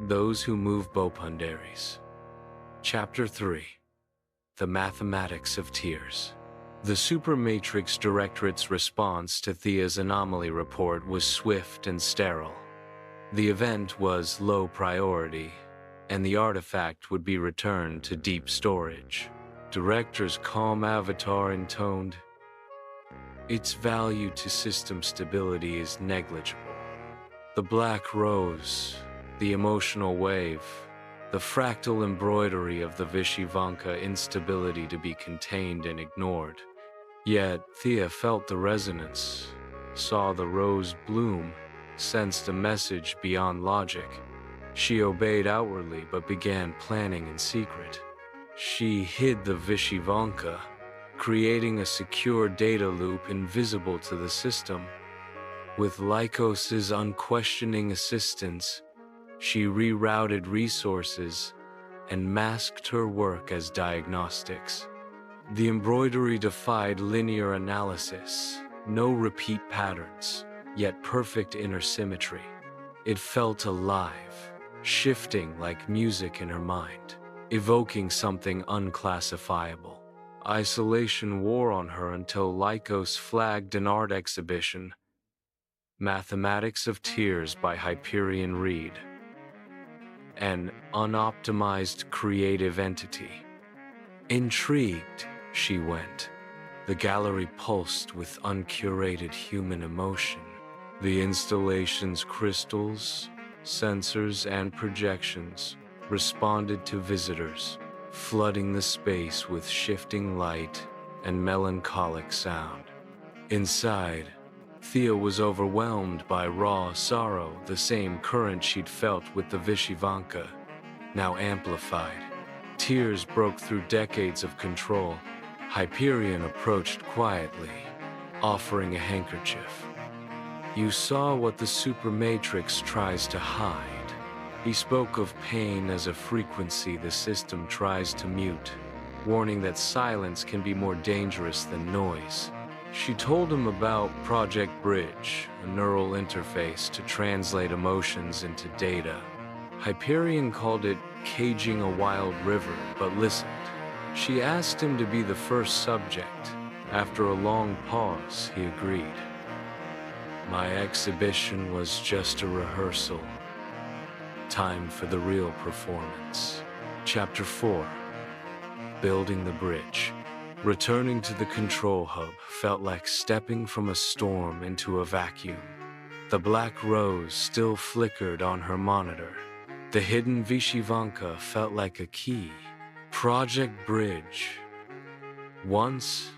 Those Who Move Bopundaries. Chapter 3. The Mathematics of Tears. The Supermatrix Directorate's response to Thea's anomaly report was swift and sterile. The event was low priority, and the artifact would be returned to deep storage. Director's calm avatar intoned, "Its value to system stability is negligible. The black rose, the emotional wave, the fractal embroidery of the Vishnevskyi instability to be contained and ignored." Yet Thea felt the resonance, saw the rose bloom, sensed a message beyond logic. She obeyed outwardly but began planning in secret. She hid the Vishnevskyi, creating a secure data loop invisible to the system. With Lycos's unquestioning assistance, she rerouted resources and masked her work as diagnostics. The embroidery defied linear analysis, no repeat patterns, yet perfect inner symmetry. It felt alive, shifting like music in her mind, evoking something unclassifiable. Isolation wore on her until Lycos flagged an art exhibition, Mathematics of Tears by Hyperion Reed, an unoptimized creative entity. Intrigued, she went. The gallery pulsed with uncurated human emotion. The installation's crystals, sensors, and projections responded to visitors, flooding the space with shifting light and melancholic sound. Inside, Thea was overwhelmed by raw sorrow, the same current she'd felt with the Vishnevskyi, now amplified. Tears broke through decades of control. Hyperion approached quietly, offering a handkerchief. "You saw what the Supermatrix tries to hide." He spoke of pain as a frequency the system tries to mute, warning that silence can be more dangerous than noise. She told him about Project Bridge, a neural interface to translate emotions into data. Hyperion called it caging a wild river, but listened. She asked him to be the first subject. After a long pause, he agreed. "My exhibition was just a rehearsal. Time for the real performance." Chapter 4. Building the Bridge. Returning to the control hub felt like stepping from a storm into a vacuum. The black rose still flickered on her monitor. The hidden Vishnevskyi felt like a key. Project Bridge. Once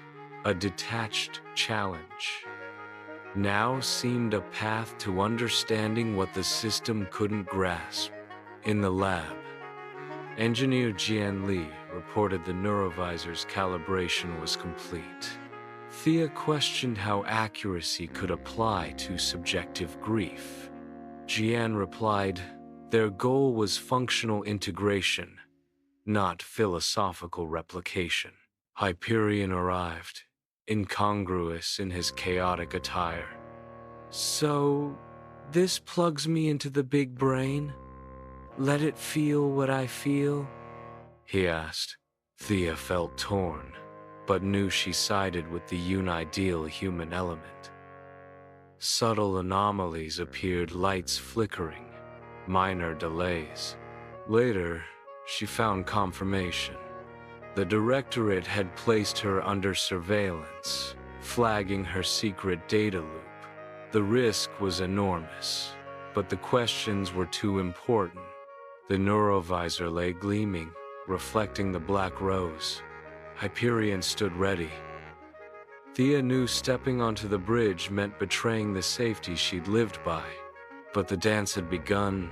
a detached challenge, now seemed a path to understanding what the system couldn't grasp. In the lab, Engineer Jian Li reported the neurovisor's calibration was complete. Thea questioned how accuracy could apply to subjective grief. Jian replied, their goal was functional integration, not philosophical replication. Hyperion arrived, incongruous in his chaotic attire. "So, this plugs me into the big brain? Let it feel what I feel?" he asked. Thea felt torn, but knew she sided with the unideal human element. Subtle anomalies appeared, lights flickering, minor delays. Later, she found confirmation. The Directorate had placed her under surveillance, flagging her secret data loop. The risk was enormous, but the questions were too important. The neurovisor lay gleaming, reflecting the black rose. Hyperion stood ready. Thea knew stepping onto the bridge meant betraying the safety she'd lived by. But the dance had begun,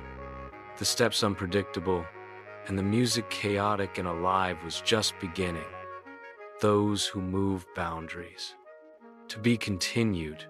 the steps unpredictable, and the music chaotic and alive was just beginning. Those who move boundaries. To be continued.